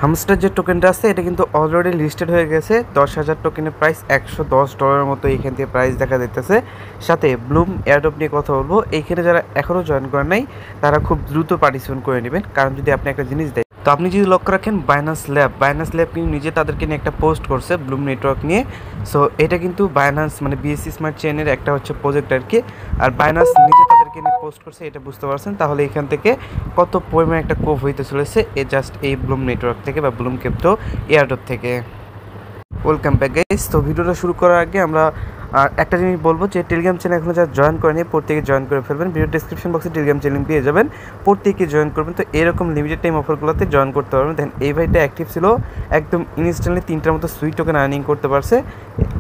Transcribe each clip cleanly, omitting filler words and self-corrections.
Hamster যে টোকেনটা আছে এটা কিন্তু অলরেডি লিস্টেড হয়ে গেছে। 10,000 টোকেনের প্রাইস $110 মতো এইখান থেকে প্রাইস দেখা যাইতেছে। সাথে ব্লুম এয়ারড্রপ নিয়ে কথা বলবো। এইখানে যারা এখনও জয়েন করেন নাই তারা খুব দ্রুত পার্টিসিপেট করে নেবেন, কারণ যদি আপনি একটা জিনিস দেয়, তো আপনি যদি লক্ষ্য রাখেন বাইনান্স ল্যাব কিন্তু নিজে তাদেরকে নিয়ে একটা পোস্ট করছে ব্লুম নেটওয়ার্ক নিয়ে। সো এটা কিন্তু বাইনান্স মানে বিএসসি স্মার্ট চেইনের একটা হচ্ছে প্রজেক্ট আর কি। আর বাইনান্স নিজে তাদেরকে নিয়ে পোস্ট করছে, এটা বুঝতে পারছেন। তাহলে এখান থেকে কত পরিমাণে একটা কোভ হইতে চলেছে জাস্ট এই ব্লুম নেটওয়ার্ক থেকে বা ব্লুম ক্রিপ্টো এয়ারড্রপ থেকে। Welcome back guys. তো ভিডিওটা শুরু করার আগে আমরা একটা জিনিস বলবো যে টেলিগ্রাম চ্যানেল এখনো যারা জয়েন করেনি প্রত্যেকে জয়েন করে ফেলবেন। ভিডিও ডিসক্রিপশন বক্সে টেলিগ্রাম চ্যানেল পেয়ে যাবেন, প্রত্যেকে জয়েন করবেন। তো এরকম লিমিটেড টাইম অফারগুলোতে জয়েন করতে পারবেন। দেন এই ভাইটা অ্যাক্টিভ ছিল, একদম ইনস্ট্যান্টলি 3টার মতো সুইট টোকেন আর্নিং করতে পারছে।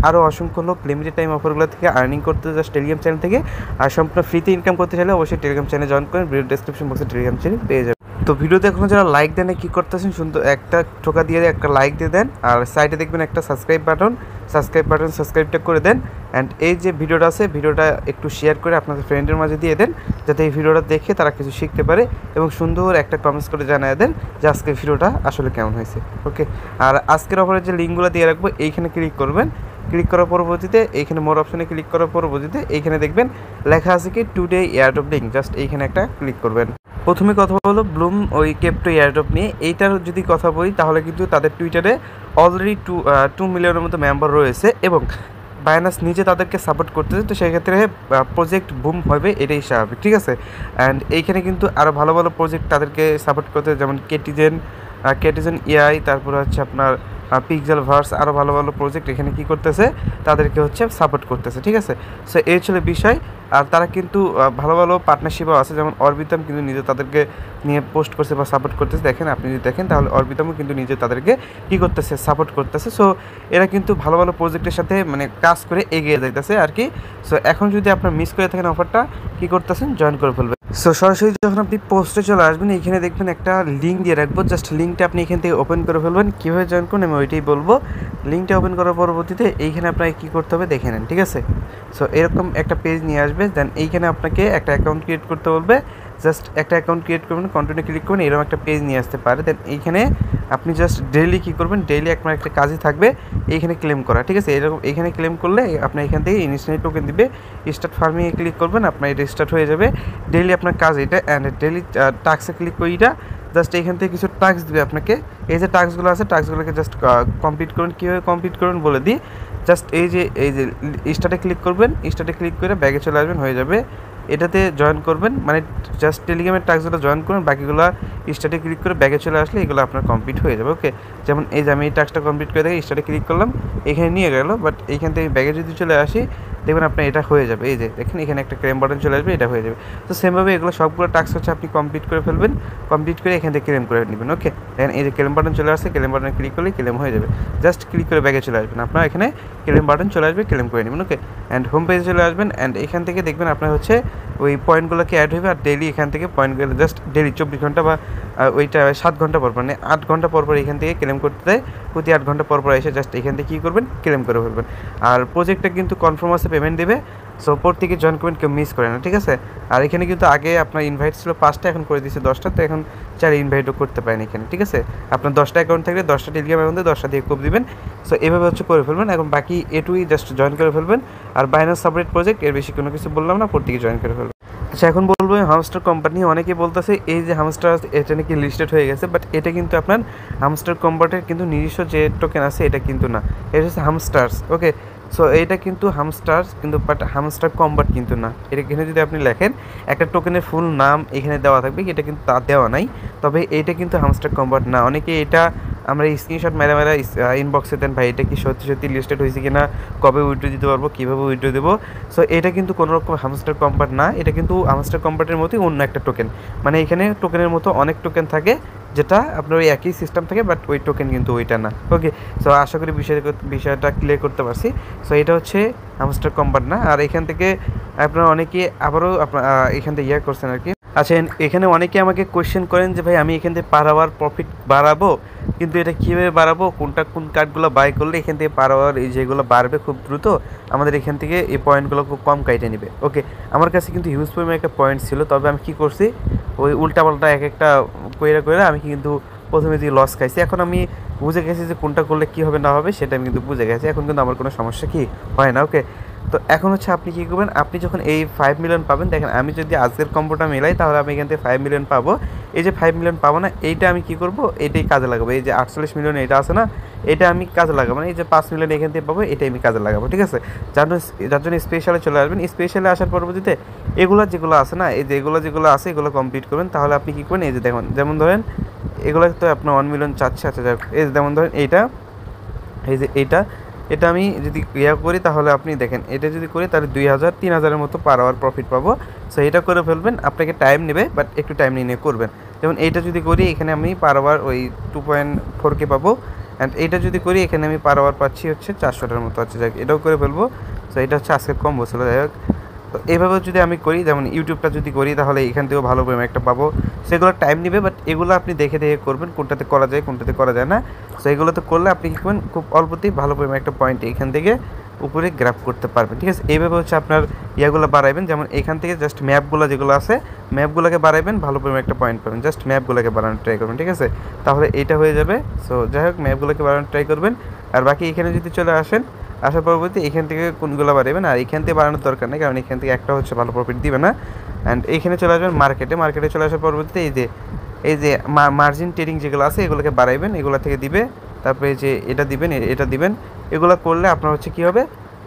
আরও অসংখ্য লোক লিমিটেড টাইম অফারগুলো থেকে আর্নিং করতে জাস্ট টেলিগ্রাম চ্যানেল থেকে। আর সম্পূর্ণ ফ্রিতে ইনকাম করতে চাইলে অবশ্যই টেলিগ্রাম চ্যানেল জয়েন করেন। ভিডিও ডিসক্রিপশন বক্সে টেলিগ্রাম চ্যানেল পেয়ে যাবেন। তো ভিডিওতে এখনো যারা লাইক দেন কী করতেছেন, সুন্দর একটা ঠোকা দিয়ে একটা লাইক দিয়ে দেন। আর সাইডে দেখবেন একটা সাবস্ক্রাইবটা করে দেন। অ্যান্ড এই যে ভিডিওটা আছে ভিডিওটা একটু শেয়ার করে আপনাদের ফ্রেন্ডের মাঝে দিয়ে দেন, যাতে এই ভিডিওটা দেখে তারা কিছু শিখতে পারে এবং সুন্দর একটা কমেন্টস করে জানিয়ে দেন যে আজকের ভিডিওটা আসলে কেমন হয়েছে। ওকে, আর আজকের অফারের যে লিঙ্কগুলো দিয়ে রাখবো এইখানে ক্লিক করবেন। ক্লিক করার পরবর্তীতে এইখানে মোর অপশনে ক্লিক করার পরবর্তীতে এইখানে দেখবেন লেখা আছে কি টুডে এয়ারড্রপ লিঙ্ক, জাস্ট এইখানে একটা ক্লিক করবেন। প্রথমে কথা হলো ব্লুম ওই ক্রিপ্টো এয়ারড্রপ নিয়ে। এইটার যদি কথা বলি তাহলে কিন্তু তাদের টুইটারে অলরেডি 2 মিলিয়নের মতো মেম্বার রয়েছে এবং বাইনান্স নিজে তাদেরকে সাপোর্ট করতেছে। তো সেক্ষেত্রে প্রজেক্ট বুম হবে, এটাই স্বাভাবিক, ঠিক আছে। অ্যান্ড এইখানে কিন্তু আরও ভালো ভালো প্রজেক্ট তাদেরকে সাপোর্ট করতে, যেমন কেটিজেন এআই, তারপরে হচ্ছে আপনার পিক্সেল ভার্স, আরও ভালো ভালো প্রজেক্ট এখানে কী করতেছে, তাদেরকে হচ্ছে সাপোর্ট করতেছে, ঠিক আছে। সো এই ছিল বিষয়। আর তারা কিন্তু ভালো ভালো পার্টনারশিপও আছে, যেমন অরবিটাম কিন্তু নিজে তাদেরকে নিয়ে পোস্ট করছে বা সাপোর্ট করতেছে। দেখেন, আপনি যদি দেখেন তাহলে অরবিটামও কিন্তু নিজে তাদেরকে কী করতেছে, সাপোর্ট করতেছে। সো এরা কিন্তু ভালো ভালো প্রজেক্টের সাথে মানে কাজ করে এগিয়ে যাইতেছে আর কি। সো এখন যদি আপনার মিস করে থাকেন অফারটা, কী করতেছেন, জয়েন করে ফেলবেন। সো সরাসরি যখন আপনি পোস্টে চলে আসবেন এখানে দেখবেন একটা লিঙ্ক দিয়ে রাখবো, জাস্ট লিঙ্কটা আপনি এখান থেকে ওপেন করে ফেলবেন। কীভাবে জয়েন করুন আমি ওইটাই বলবো। লিঙ্কটা ওপেন করার পরবর্তীতে এইখানে আপনাকে কী করতে হবে দেখে নেন, ঠিক আছে। সো এরকম একটা পেজ নিয়ে আসবে। দেন এইখানে আপনাকে একটা অ্যাকাউন্ট ক্রিয়েট করতে বলবে, জাস্ট একটা অ্যাকাউন্ট ক্রিয়েট করবেন, কন্টিনিউ ক্লিক করবেন, এরকম একটা পেজ নিয়ে আসতে পারে। দেন এইখানে আপনি জাস্ট ডেইলি কী করবেন, ডেইলি আপনার একটা কাজই থাকবে এইখানে ক্লেম করা, ঠিক আছে। এরকম এখানে ক্লেম করলে আপনার এখান থেকে ইনস্ট্যান্ট টোকেন দিবে। স্টার্ট ফার্মিংয়ে ক্লিক করবেন, আপনার এটা স্টার্ট হয়ে যাবে। ডেইলি আপনার কাজ এটা। অ্যান্ড ডেইলি টাস্কে ক্লিক করে এটা জাস্ট এইখান থেকে কিছু টাস্ক দিবে আপনাকে। এই যে টাস্কগুলো আছে টাস্কগুলোকে জাস্ট কমপ্লিট করুন। কীভাবে কমপ্লিট করুন বলে দিই, জাস্ট এই যে স্টার্টে ক্লিক করবেন, স্টার্টে ক্লিক করে ব্যাগে চলে আসবেন, হয়ে যাবে। এটাতে জয়েন করবেন, মানে জাস্ট টেলিগ্রামের টাস্কগুলো জয়েন করুন, বাকিগুলো স্টার্টে ক্লিক করে ব্যাগে চলে আসলে এগুলো আপনার কমপ্লিট হয়ে যাবে। ওকে, যেমন এই যে আমি এই টাস্কটা কমপ্লিট করে দেখি, স্টার্টে ক্লিক করলাম, এখানে নিয়ে গেল, বাট এইখান থেকে ব্যাগে যদি চলে আসি দেখবেন আপনার এটা হয়ে যাবে। এই যে দেখেন এখানে একটা ক্লেম বাটন চলে আসবে, এটা হয়ে যাবে। তো সেমভাবে এগুলো সবগুলো টাস্ক হচ্ছে আপনি কমপ্লিট করে ফেলবেন, কমপ্লিট করে এখান থেকে ক্লেম করে নেবেন। ওকে, দেখেন এই যে ক্লেম বাটন চলে আসছে, ক্লেম বাটনে ক্লিক করলে ক্লেম হয়ে যাবে। জাস্ট ক্লিক করে ব্যাগে চলে আসবেন, আপনার এখানে ক্লেম বাটন চলে আসবে, ক্লেম করে নেবেন। ওকে, অ্যান্ড হোম পেজে চলে আসবেন। অ্যান্ড এখান থেকে দেখবেন আপনার হচ্ছে ওই পয়েন্টগুলোকে অ্যাড হবে। আর ডেইলি এখান থেকে পয়েন্টগুলো জাস্ট ডেইলি 24 ঘন্টা বা ওইটা 7 ঘন্টা পর পর, মানে 8 ঘন্টা পর পর এখান থেকে ক্লেম করতে দেয়। প্রতি 8 ঘন্টা পর পর এসে জাস্ট এখান থেকে কী করবেন, ক্লেম করে ফেলবেন। আর প্রজেক্টটা কিন্তু কনফার্ম আছে, পেমেন্ট দেবে। সো প্রত্যেকে জয়েন করবেন, কেউ মিস করে না, ঠিক আছে। আর এখানে কিন্তু আগে আপনার ইনভাইট ছিল 5টা, এখন করে দিয়েছে 10টা। তো এখন 4 ইনভাইটও করতে পারেন এখানে, ঠিক আছে। আপনার 10টা অ্যাকাউন্ট থাকলে 10টা টেলিগ্রাম অ্যাকাউন্টে 10টা দিয়ে কোপ দিবেন। সো এভাবে হচ্ছে করে ফেলবেন। এখন বাকি এটুই জাস্ট জয়েন করে ফেলবেন। আর বাইনান্স সাপারেট প্রজেক্ট, এর বেশি কোনো কিছু বললাম না, প্রত্যেকে জয়েন করে ফেলবেন। আচ্ছা, এখন বলবো হামস্টার কোম্পানি। অনেকেই বলতেছে এই যে হামস্টার এটা নাকি লিস্টেড হয়ে গেছে, বাট এটা কিন্তু আপনার হামস্টার কোম্পানির কিন্তু নিজস্ব যে টোকেন আছে এটা কিন্তু না, এটা হচ্ছে হামস্টার্স। ওকে, সো এইটা কিন্তু হামস্টার্স কিন্তু, বাট হামস্টার কম্বাট কিন্তু না। এটা এখানে যদি আপনি লেখেন একটা টোকেনের ফুল নাম এখানে দেওয়া থাকবে, এটা কিন্তু তা দেওয়া নাই। তবে এইটা কিন্তু হামস্টার কম্বাট না। অনেকে এটা আমরা স্ক্রিনশট মেরা ইনবক্সে দেন, ভাই এটা কি সত্যি সত্যি লিস্টেড হয়েছে কিনা, কবে উইথড্র দিতে পারবো, কীভাবে উইথড্র দেবো। সো এটা কিন্তু কোনো রকম হামস্টার কম্বাট না, এটা কিন্তু হামস্টার কম্বাটের মতোই অন্য একটা টোকেন। মানে এখানে টোকেনের মতো অনেক টোকেন থাকে, যেটা আপনার ওই একই সিস্টেম থাকে, বাট ওই টোকেন কিন্তু ওইটা না। ওকে, সো আশা করি বিষয়টা ক্লিয়ার করতে পারছি। সো এটা হচ্ছে হামস্টার কম্বাট না। আর এখান থেকে আপনারা অনেকে আবারও আপনার এখান থেকে করছেন আর কি। আচ্ছা, এখানে অনেকে আমাকে কোয়েশ্চেন করেন যে ভাই আমি এখান থেকে পার আওয়ার প্রফিট বাড়াবো, কিন্তু এটা কীভাবে বাড়াবো, কোন কার্ডগুলো বাই করলে এখান থেকে পার আওয়ার এই যেগুলো বাড়বে খুব দ্রুত, আমাদের এখান থেকে এই পয়েন্টগুলো খুব কম কাইটে নেবে। ওকে, আমার কাছে কিন্তু হিউজ পরিমাণে একটা পয়েন্ট ছিল, তবে আমি কী করছি ওই উল্টাপাল্টা এক একটা কইরা আমি কিন্তু প্রথমে যে লস খাইছি, এখন আমি বুঝে গেছি যে কোনটা করলে কী হবে না হবে সেটা আমি কিন্তু বুঝে গেছি, এখন কিন্তু আমার কোনো সমস্যা কি হয় না। ওকে, তো এখন হচ্ছে আপনি কী করবেন, আপনি যখন এই 5 মিলিয়ন পাবেন, দেখেন আমি যদি আজকের কম্বোটা মেলাই তাহলে আমি এখান থেকে 5 মিলিয়ন পাবো। এই যে 5 মিলিয়ন পাবো না, এইটা আমি কী করবো, এইটাই কাজে লাগাবো। এই যে 48 মিলিয়ন এটা আছে না, এটা আমি কাজে লাগাবো, মানে এই যে 5 মিলিয়ন এখান থেকে পাবো, এটাই আমি কাজে লাগাবো। ঠিক আছে, যার জন্য স্পেশালে চলে আসবেন। স্পেশালে আসার পরবর্তীতে এগুলো যেগুলো আছে না, এই যে যেগুলো আছে এগুলো কমপ্লিট করবেন। তাহলে আপনি কী করবেন, এই যে দেখুন, যেমন ধরেন এগুলো তো আপনার 1 মিলিয়ন চাচ্ছে। আচ্ছা যাক, এই যে যেমন ধরেন এইটা, এই যে এটা আমি যদি করি তাহলে আপনি দেখেন, এটা যদি করি তাহলে 2000 3000-এর মতো পার আওয়ার প্রফিট পাবো। সো এটা করে ফেলবেন, আপনাকে টাইম নেবে বাট একটু টাইম নিয়ে করবেন। যেমন এইটা যদি করি এখানে আমি পার আওয়ার ওই 2.4K পাবো, অ্যান্ড এইটা যদি করি এখানে আমি পার আওয়ার পাচ্ছি হচ্ছে 400টার মতো। আচ্ছা যাক, এটাও করে ফেলবো। সো এটা হচ্ছে আজকের কম্বো ছিল। যাই হোক, তো এইভাবে যদি আমি করি, যেমন ইউটিউবটা যদি করি তাহলে এখান থেকেও ভালো পরিমাণ একটা পাবো। সেগুলো টাইম নেবে বাট এগুলো আপনি দেখে করবেন কোনটাতে করা যায় কোনটাতে করা যায় না। সো এগুলোতে করলে আপনি কী করবেন, খুব অল্পতেই ভালো পরিমাণ একটা পয়েন্ট এখান থেকে উপরে গ্রাফ করতে পারবেন। ঠিক আছে, এইভাবে হচ্ছে আপনার ইয়াগুলো বাড়াইবেন। যেমন এখান থেকে জাস্ট ম্যাপগুলো যেগুলো আছে, ম্যাপগুলোকে বাড়াইবেন, ভালো পরিমাণ একটা পয়েন্ট পাবেন। জাস্ট ম্যাপগুলোকে বাড়ানোর ট্রাই করবেন। ঠিক আছে, তাহলে এইটা হয়ে যাবে। সো যাই হোক, ম্যাপগুলোকে বাড়ানোর ট্রাই করবেন। আর বাকি এখানে যদি চলে আসেন, আসার পরবর্তী এখান থেকে কোনগুলো বাড়াবেন, আর এখান থেকে বাড়ানোর দরকার নেই, কারণ এখান থেকে একটা হচ্ছে ভালো প্রফিট দিবে না। অ্যান্ড এইখানে চলে আসবেন মার্কেটে চলে আসার পরবর্তীতে এই যে মার্জিন ট্রেডিং যেগুলো আছে এগুলোকে বাড়াইবেন, এগুলো থেকে দিবে। তারপরে যে এটা দিবেন, এটা দিবেন। এগুলো করলে আপনার হচ্ছে কী হবে,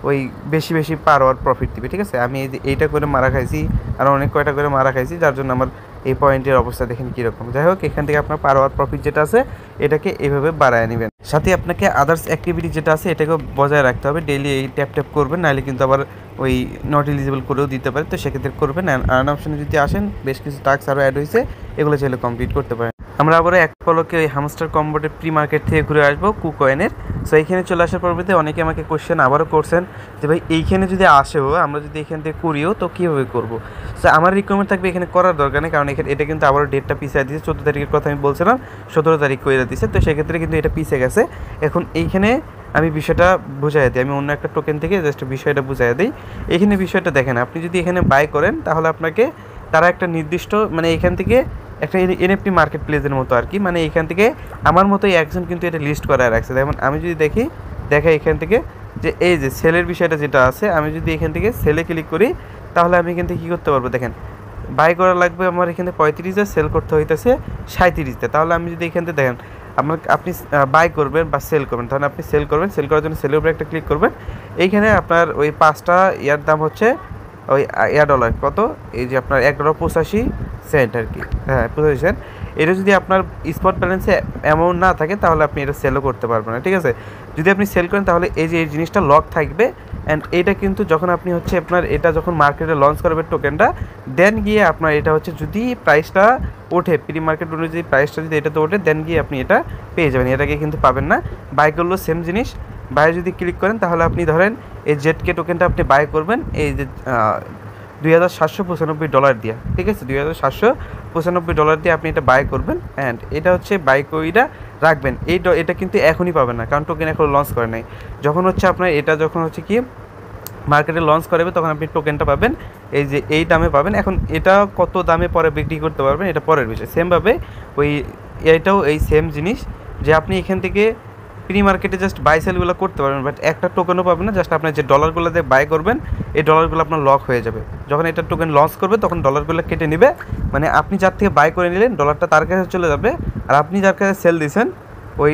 ওই বেশি পার আওয়ার প্রফিট দিবে। ঠিক আছে, আমি এই যে এইটা করে মারা খাইছি, আর অনেক কয়টা করে মারা খাইছি, যার জন্য আমার এই পয়েন্টের অবস্থা দেখেন কীরকম। যাই হোক, এখান থেকে আপনার পার আওয়ার প্রফিট যেটা আছে এটাকে এইভাবে বাড়ায় নেবেন। সাথে আপনাকে আদার্স অ্যাক্টিভিটি যেটা আছে এটাকেও বজায় রাখতে হবে। ডেইলি এই ট্যাপ করবেন, নাহলে কিন্তু আবার ওই নট এলিজিবল করেও দিতে পারে। তো সেক্ষেত্রে করবেন। আর্ন অপশনে যদি আসেন, বেশ কিছু টাস্ক আরও অ্যাড হয়েছে, এগুলো চাইলে কমপ্লিট করতে পারেন। আমরা আবারও এক পলকে ওই হামস্টার কম্বোটের প্রি মার্কেট থেকে ঘুরে আসবো কুকয়েনের। সো এইখানে চলে আসার পরবর্তীতে অনেকে আমাকে কোশ্চেন আবারও করছেন যে ভাই এইখানে যদি আসেও, আমরা যদি এখান থেকে করিও তো কীভাবে করবো। সো আমার রিকমেন্ড থাকবে এখানে করার দরকার নেই, কারণ এখানে এটা কিন্তু আবারও ডেটটা পিছিয়ে দিয়েছে। 14 তারিখের কথা আমি বলছিলাম, 17 তারিখ করে দিয়েছে। তো সেক্ষেত্রে কিন্তু এটা পিছিয়ে গেছে। এখন এইখানে আমি বিষয়টা বুঝাই দিই, আমি অন্য একটা টোকেন থেকে জাস্ট বিষয়টা বুঝাই দিই। এখানে বিষয়টা দেখেন, আপনি যদি এখানে বাই করেন তাহলে আপনাকে তারা একটা নির্দিষ্ট, মানে এখান থেকে একটা এনএফটি মার্কেট প্লেসের মতো আর কি, মানে এখান থেকে আমার মতোই একজন কিন্তু এটা লিস্ট করায় রাখছে। যেমন আমি যদি দেখাই এখান থেকে যে এই যে সেলের বিষয়টা যেটা আছে, আমি যদি এখান থেকে সেলে ক্লিক করি তাহলে আমি এখান থেকে কী করতে পারবো, দেখেন বাই করা লাগবে আমার এখানে 35, সেল করতে হইতেছে 37। তাহলে আমি যদি এখান থেকে দেখেন আপনি বাই করবেন বা সেল করবেন, তাহলে আপনি সেল করবেন। সেল করার জন্য সেলের উপরে একটা ক্লিক করবেন। এইখানে আপনার ওই 5টা ইয়ার দাম হচ্ছে ওই $1 কত, এই যে আপনার $1.85 আর কি, হ্যাঁ 85 সেন্ট। এটা যদি আপনার স্পট ব্যালেন্সে অ্যামাউন্ট না থাকে তাহলে আপনি এটা সেলও করতে পারবেন না। ঠিক আছে, যদি আপনি সেল করেন তাহলে এই যে এই জিনিসটা লক থাকবে। অ্যান্ড এটা কিন্তু যখন আপনি হচ্ছে আপনার এটা যখন মার্কেটে লঞ্চ করবে টোকেনটা, দেন গিয়ে আপনার এটা হচ্ছে যদি প্রাইসটা ওঠে, প্রি মার্কেট অনুযায়ী প্রাইসটা যদি এটাতে ওঠে, দেন গিয়ে আপনি এটা পেয়ে যাবেন। এটাকে কিন্তু পাবেন না। বাই করলেও সেম জিনিস, বাই যদি ক্লিক করেন তাহলে আপনি ধরেন এই জেডকে টোকেনটা আপনি বাই করবেন এই যে $2,795 দিয়ে। ঠিক আছে, $2,795 দিয়ে আপনি এটা বাই করবেন। অ্যান্ড এটা হচ্ছে বাই কইরা রাখবেন। এটা কিন্তু এখনই পাবেন না, কারণ টোকেন এখন লঞ্চ করে নাই। যখন হচ্ছে আপনার এটা যখন হচ্ছে কি মার্কেটে লঞ্চ করাবে তখন আপনি টোকেনটা পাবেন এই যে এই দামে পাবেন। এখন এটা কত দামে পরে বিক্রি করতে পারবেন এটা পরের বিষয়। সেমভাবে ওই এটাও এই সেম জিনিস যে আপনি এখান থেকে প্রি মার্কেটে জাস্ট বাই সেলগুলো করতে পারবেন, বাট একটা টোকেনও পাবেন না। জাস্ট আপনার যে ডলারগুলো দিয়ে বাই করবেন এই ডলারগুলো আপনার লক হয়ে যাবে। যখন এটা টোকেন লঞ্চ করবে তখন ডলারগুলো কেটে নেবে, মানে আপনি যার থেকে বাই করে নিলেন ডলারটা তার কাছে চলে যাবে, আর আপনি যার কাছে সেল দিয়েছেন ওই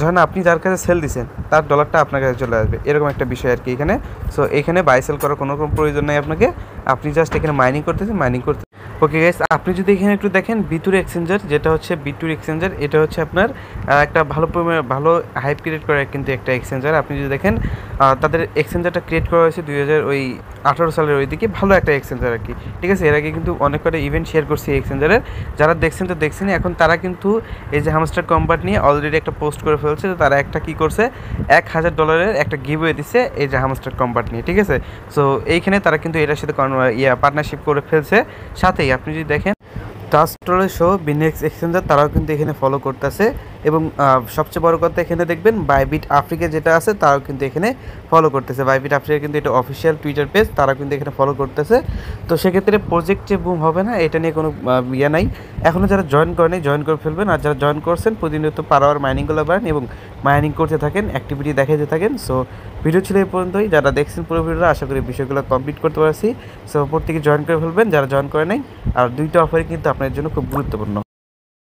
যখন আপনি যার কাছে সেল দিয়েছেন তার ডলারটা আপনার কাছে চলে আসবে, এরকম একটা বিষয় আর কি এখানে। সো এখানে বাই সেল করার কোনো রকম প্রয়োজন নেই আপনাকে, আপনি জাস্ট এখানে মাইনিং করতেছেন, মাইনিং করতে। ওকে গাইস, আপনি যদি এখানে একটু দেখেন বিটুর এক্সচেঞ্জার, যেটা হচ্ছে বিটুর এক্সচেঞ্জার, এটা হচ্ছে আপনার একটা ভালো হাইপ ক্রিয়েট করা কিন্তু একটা এক্সচেঞ্জার। আপনি যদি দেখেন তাদের এক্সচেঞ্জারটা ক্রিয়েট করা হয়েছে 2018 সালের ওই দিকে, ভালো একটা এক্সচেঞ্জার আর কি। ঠিক আছে, এর আগে কিন্তু অনেক কটা ইভেন্ট শেয়ার করছি এই এক্সচেঞ্জারের, যারা দেখছেন তো দেখছেনই। এখন তারা কিন্তু এই যে হামস্টার কম্বাট নিয়ে অলরেডি একটা পোস্ট করে ফেলছে। তো তারা একটা কী করছে, $1000 একটা গিভওয়ে দিচ্ছে এই যে হামস্টার কম্বাট নিয়ে। ঠিক আছে, সো এইখানে তারা কিন্তু এটার সাথে পার্টনারশিপ করে ফেলছে। সাথেই আপনি যদি দেখেন ট্রাস্টলের সহ বিনেক্স এক্সচেঞ্জার তারাও কিন্তু এখানে ফলো করতেছে এবং সবচেয়ে বড় কথা এখানে দেখবেন বাইবিট আফ্রিকা যেটা আছে তারাও কিন্তু এখানে ফলো করতেছে। বাইবিট আফ্রিকা কিন্তু এটা অফিসিয়াল টুইটার পেজ, তারা কিন্তু এখানে ফলো করতেছে। তো সেক্ষেত্রে প্রজেক্ট যে বুম হবে না এটা নিয়ে কোনো ইয়ে নাই। এখনও যারা জয়েন করেনি জয়েন করে ফেলবেন, আর যারা জয়েন করছেন প্রতিনিয়ত পার আওয়ার মাইনিংগুলো বাড়েন এবং মাইনিং করতে থাকেন, অ্যাক্টিভিটি দেখাতে থাকেন। সো ভিডিও ছিল এই পর্যন্তই, যারা দেখছেন পুরো ভিডিওটা আশা করি বিষয়গুলো কমপ্লিট করতে পারছি। সো প্রত্যেকে জয়েন করে ফেলবেন যারা জয়েন করে নাই, আর দুইটা অফারই কিন্তু আপনার জন্য খুব গুরুত্বপূর্ণ।